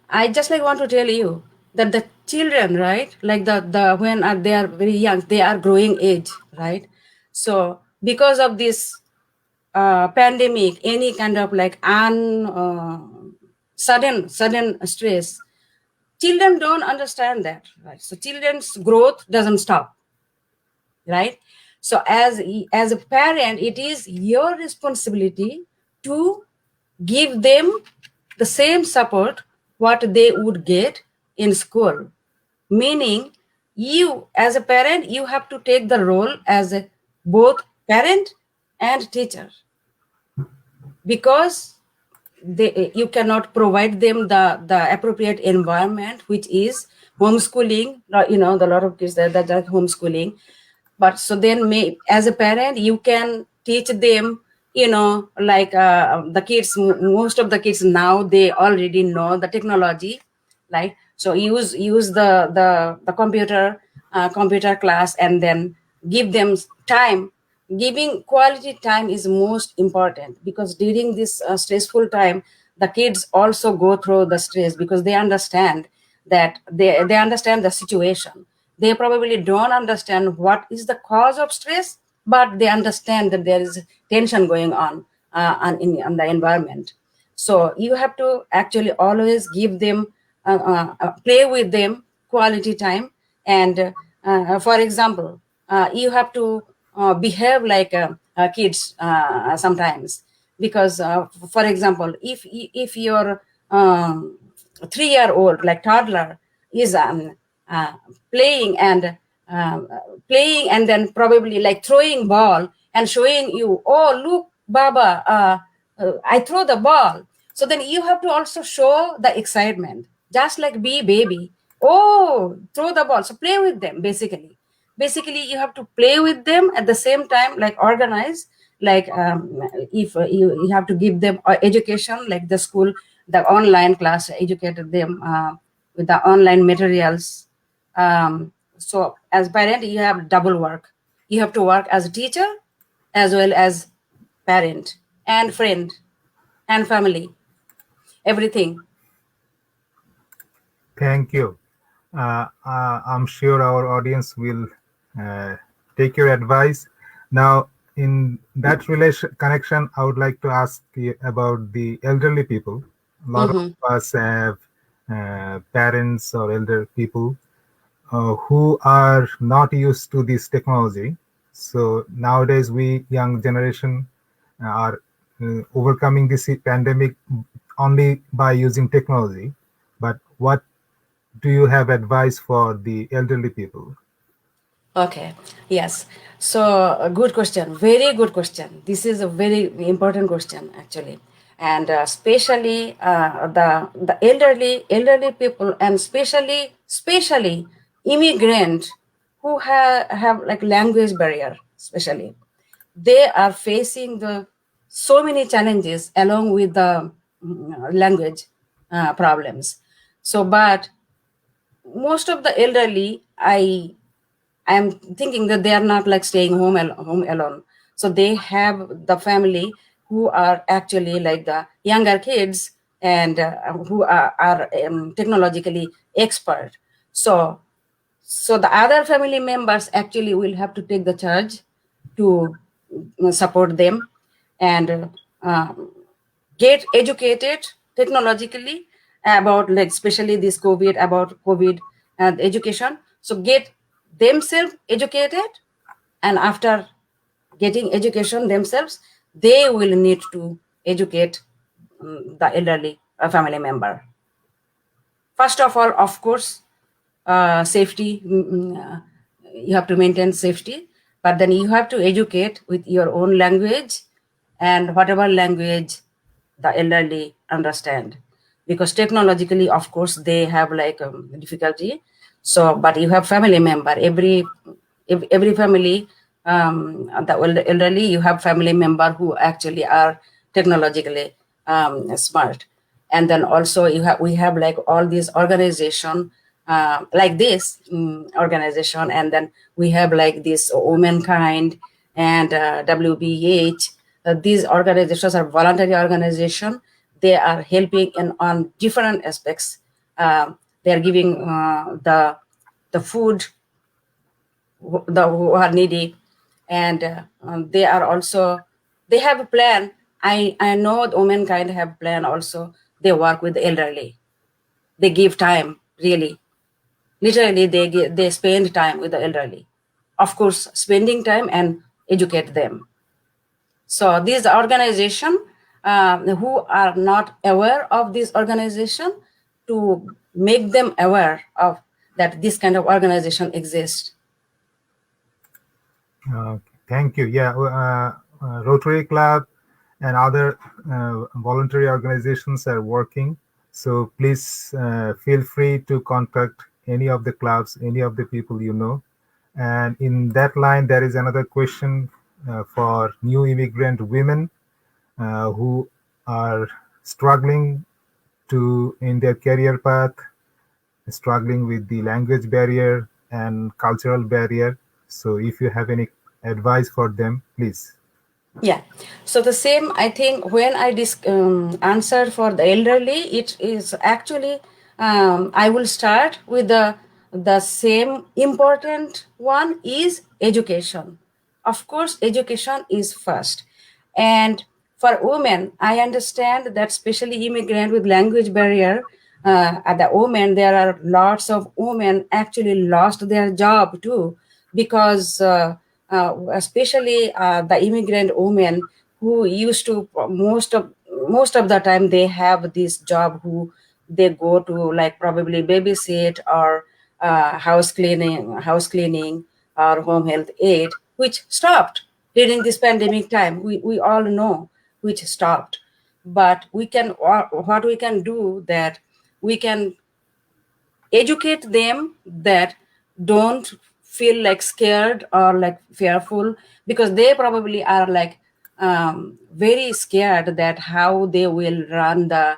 I just like want to tell you that the children, right? Like the when they are very young, they are growing age, right? So because of this pandemic, any kind of like sudden stress, children don't understand that, right? So children's growth doesn't stop, right? So as a parent, it is your responsibility to give them the same support what they would get in school. Meaning, you as a parent, you have to take the role as a both parent and teacher, because you cannot provide them the appropriate environment, which is homeschooling. The lot of kids that are homeschooling. But so then as a parent, you can teach them, like the kids, most of the kids now, they already know the technology, right? So use the computer class, and then give them time. Giving quality time is most important, because during this stressful time, the kids also go through the stress, because they understand that they understand the situation. They probably don't understand what is the cause of stress, but they understand that there is tension going on the environment. So you have to actually always give them, play with them, quality time. And for example, you have to behave like kids sometimes, because for example, if your 3-year-old, like toddler, is uh, playing and um, playing, and then probably like throwing ball and showing you, oh look baba, I throw the ball. So then you have to also show the excitement, just like be baby, oh throw the ball. So play with them. Basically you have to play with them at the same time, like organize, like if you have to give them education, like the school, the online class educated them with the online materials. So as parent, you have double work. You have to work as a teacher, as well as parent and friend and family, everything. Thank you. I'm sure our audience will uh, take your advice. Now, in that relation connection, I would like to ask you about the elderly people. A lot of Mm-hmm. us have parents or elder people who are not used to this technology. So nowadays, we young generation are overcoming this pandemic only by using technology. But what do you have advice for the elderly people? Okay. Yes. So a good question. Very good question. This is a very important question, actually, and especially the elderly people, and especially immigrant who have like language barrier, especially they are facing the so many challenges along with the language problems. So, but most of the elderly, I'm thinking that they are not like staying home alone. So they have the family who are actually like the younger kids, and who are technologically expert. So the other family members actually will have to take the charge to support them, and get educated technologically about, like, especially this COVID and education. So get themselves educated, and after getting education themselves, they will need to educate the elderly family member. First of all, of course, safety. You have to maintain safety, but then you have to educate with your own language, and whatever language the elderly understand, because technologically, of course, they have like difficulty. So, but you have family member, every family, the elderly, you have family member who actually are technologically smart. And then also we have like all these organization, like this organization, and then we have like this womankind, and WBH. These organizations are voluntary organizations. They are helping on different aspects. They are giving the food who are needy, and they are also, they have a plan. I know the womankind have a plan also. They work with the elderly. They give time, really. Literally, they spend time with the elderly. Of course, spending time and educate them. So these organizations who are not aware of this organization, to make them aware of that this kind of organization exists. Thank you. Yeah, Rotary Club and other voluntary organizations are working. So please feel free to contact any of the clubs, any of the people you know. And in that line, there is another question for new immigrant women who are struggling to in their career path, struggling with the language barrier and cultural barrier. So if you have any advice for them, please. Yeah. So the same, I think, when I answered for the elderly, it is actually, I will start with the same important one is education. Of course, education is first. And for women, I understand that especially immigrant with language barrier, at the women, there are lots of women actually lost their job too, because especially the immigrant women who used to, most of the time they have this job who they go to, like probably babysit or house cleaning or home health aid, which stopped during this pandemic time. We all know which stopped. But what we can do, that we can educate them, that don't feel like scared or like fearful, because they probably are like very scared that how they will run the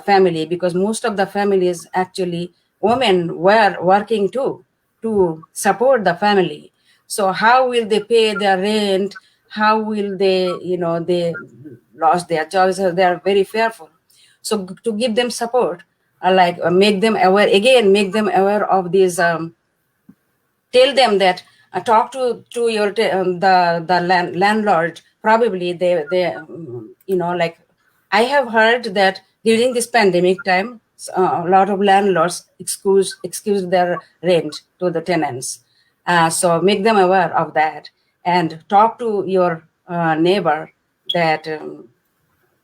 family, because most of the families actually women were working too to support the family. So how will they pay their rent? How will they, they lost their jobs? So they are very fearful. So to give them support, like make them aware, again make them aware of these, tell them that talk to your the landlord. Probably like I have heard that during this pandemic time, a lot of landlords excuse their rent to the tenants. So make them aware of that, and talk to your neighbor, that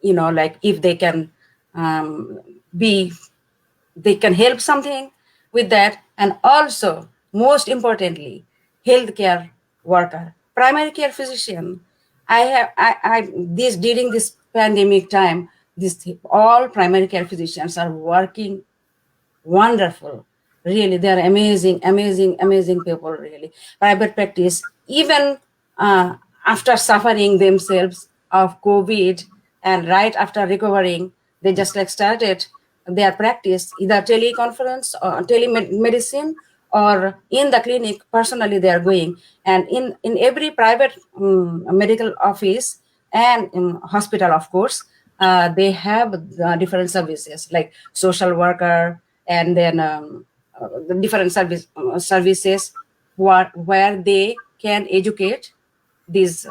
like if they can be, they can help something with that. And also, most importantly, healthcare worker, primary care physician. I have I this during this pandemic time, this all primary care physicians are working wonderful. Really, they are amazing, amazing, amazing people. Really, private practice, even after suffering themselves of COVID, and right after recovering, they just like started their practice, either teleconference or telemedicine, or in the clinic personally they are going. And in every private medical office and in hospital, of course, they have different services like social worker, and then the different services where they can educate these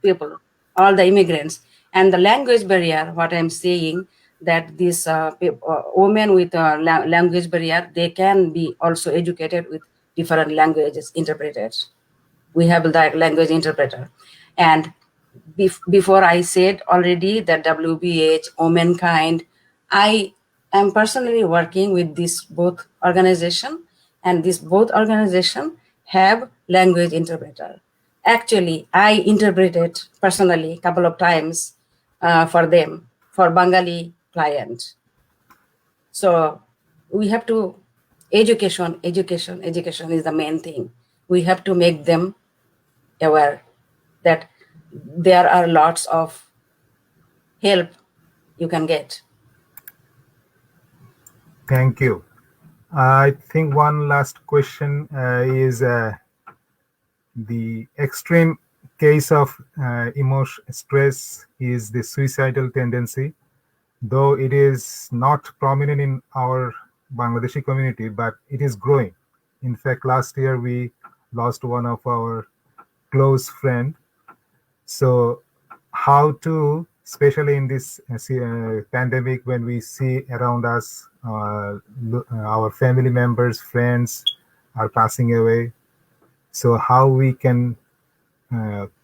people, all the immigrants. And the language barrier, what I'm saying, that these women with language barrier, they can be also educated with different languages interpreted. We have the language interpreter. And before I said already that WBH, Womankind, I am personally working with this both organization, and this both organization have language interpreter. Actually, I interpreted personally a couple of times for them, for Bengali client. So we have to, education is the main thing. We have to make them aware that there are lots of help you can get. Thank you. I think one last question is the extreme case of emotion stress is the suicidal tendency, though it is not prominent in our Bangladeshi community, but it is growing. In fact, last year we lost one of our close friend. So how to, especially in this pandemic, when we see around us our family members, friends are passing away, so how we can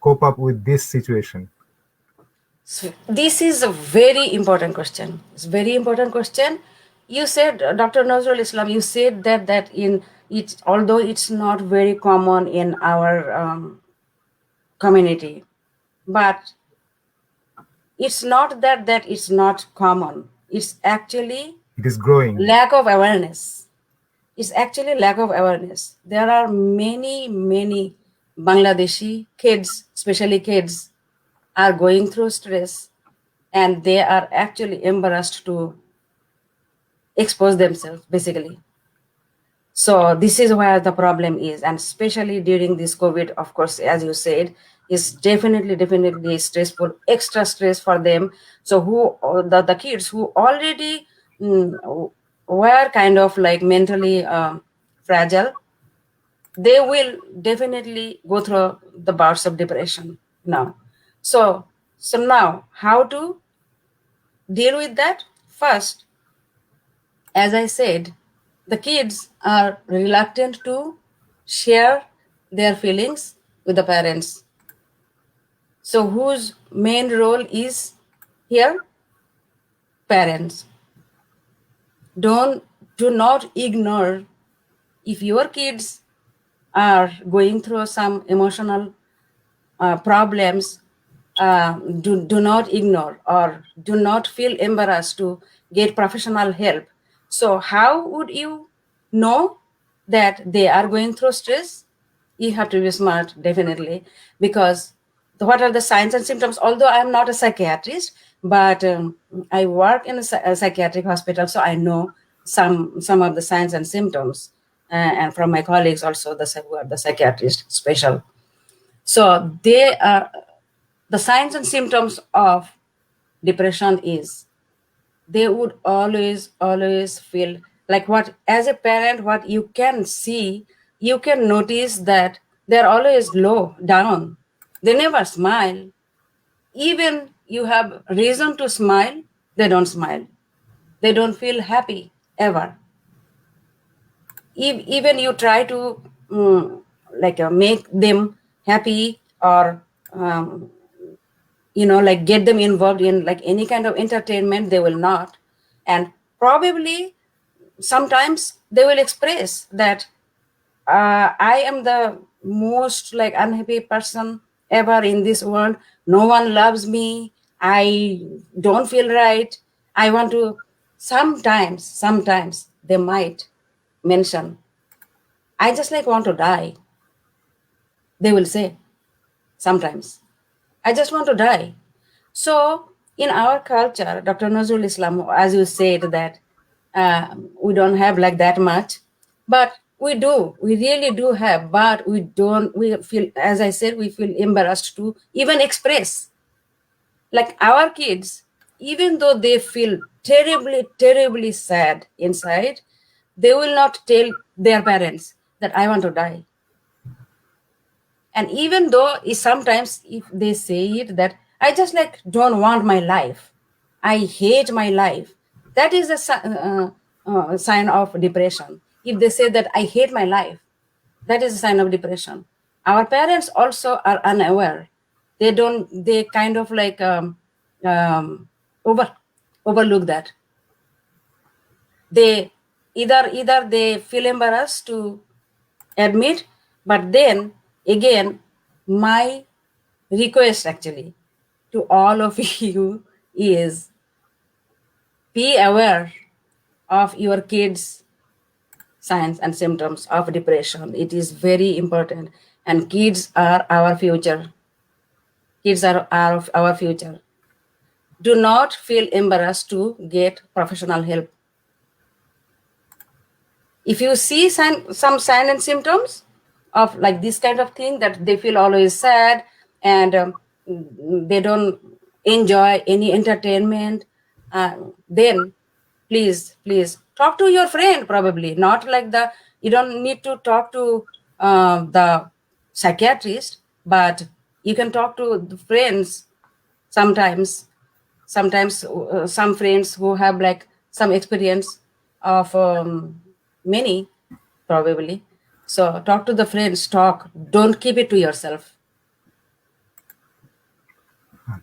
cope up with this situation? So this is a very important question. It's a very important question. You said, Dr. Nazrul Islam, you said that in it, although it's not very common in our community, but it's not that it's not common. It's actually It is growing. lack of awareness. It's actually lack of awareness. There are many Bangladeshi kids, especially kids, are going through stress, and they are actually embarrassed to expose themselves, basically. So this is where the problem is, and especially during this COVID, of course, as you said, is definitely stressful, extra stress for them. So the kids who already were kind of like mentally fragile, they will definitely go through the bouts of depression now. So now how to deal with that? First, as I said, the kids are reluctant to share their feelings with the parents. So whose main role is here? Parents. Do not ignore if your kids are going through some emotional problems. Do not ignore or do not feel embarrassed to get professional help. So how would you know that they are going through stress? You have to be smart, definitely, because what are the signs and symptoms? Although I'm not a psychiatrist, but I work in a psychiatric hospital, so I know some of the signs and symptoms, and from my colleagues also, who are the psychiatrists special. So they are the signs and symptoms of depression is they would always feel like, what as a parent, what you can see, you can notice that they're always low down. They never smile. Even you have reason to smile, they don't smile. They don't feel happy ever. Even you try to make them happy or like get them involved in like any kind of entertainment, they will not. And probably sometimes they will express that I am the most like unhappy person ever in this world. No one loves me. I don't feel right. I want to. Sometimes they might mention, I just like want to die. They will say sometimes, I just want to die. So in our culture, Dr. Nazrul Islam, as you said, that we don't have like that much, but we do. We really do have, but we don't. We feel, as I said, we feel embarrassed to even express. Like our kids, even though they feel terribly sad inside, they will not tell their parents that I want to die. And even though sometimes if they say it that I just like don't want my life, I hate my life, that is a sign of depression. If they say that I hate my life, that is a sign of depression. Our parents also are unaware. They kind of like um, overlook that. They either they feel embarrassed to admit, but then again, my request actually to all of you is be aware of your kids' signs and symptoms of depression. It is very important, and kids are our future. Kids are our future. Do not feel embarrassed to get professional help. If you see some sign and symptoms of like this kind of thing, that they feel always sad and they don't enjoy any entertainment, then please talk to your friend. Probably not like you don't need to talk to the psychiatrist, but you can talk to the friends. Sometimes some friends who have like some experience of many, probably. So talk to the friends, don't keep it to yourself.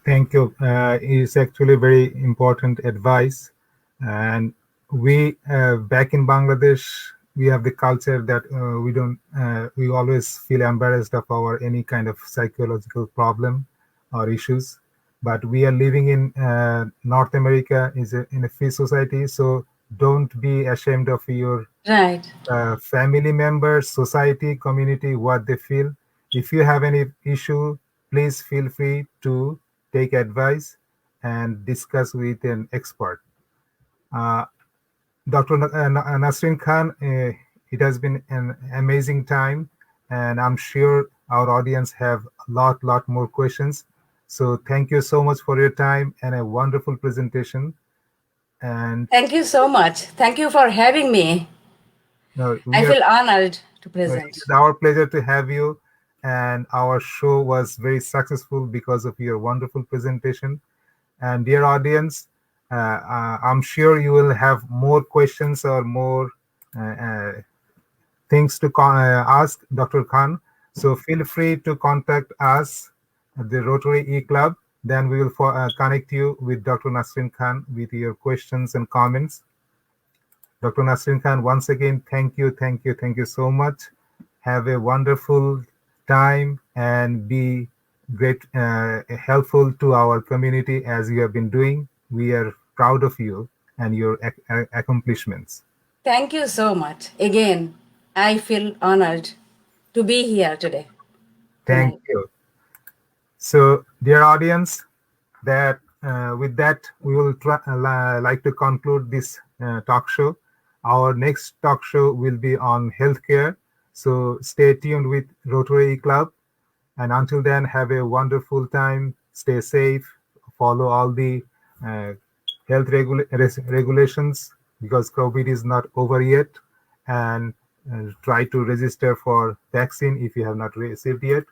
Thank you. It's actually very important advice. And we, back in Bangladesh, we have the culture that we always feel embarrassed of our any kind of psychological problem or issues. But we are living in North America, in a free society. So don't be ashamed of your Right. family members, society, community, what they feel. If you have any issue, please feel free to take advice and discuss with an expert. Uh, Dr. Nasrin Khan, it has been an amazing time, and I'm sure our audience have a lot more questions. So thank you so much for your time and a wonderful presentation. And Thank you so much. Thank you for having me. I we are feel honored to It present. is our pleasure to have you, and our show was very successful because of your wonderful presentation. And dear audience, I'm sure you will have more questions or more things to ask Dr. Khan. So feel free to contact us at the Rotary E-Club. Then we will connect you with Dr. Nasrin Khan with your questions and comments. Dr. Nasrin Khan, once again, thank you so much. Have a wonderful time and be great, helpful to our community as you have been doing. We are proud of you and your accomplishments. Thank you so much. Again, I feel honored to be here today. Thank Tonight. you. So, dear audience, that with that we will like to conclude this talk show. Our next talk show will be on healthcare. So stay tuned with Rotary Club. And until then, have a wonderful time. Stay safe. Follow all the uh, health regulations because COVID is not over yet. And try to register for vaccine if you have not received yet.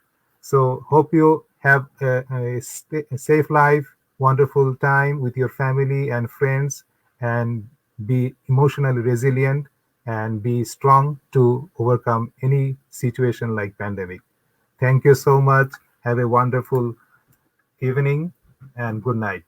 So hope you have a safe life, wonderful time with your family and friends, and be emotionally resilient and be strong to overcome any situation like pandemic. Thank you so much. Have a wonderful evening and good night.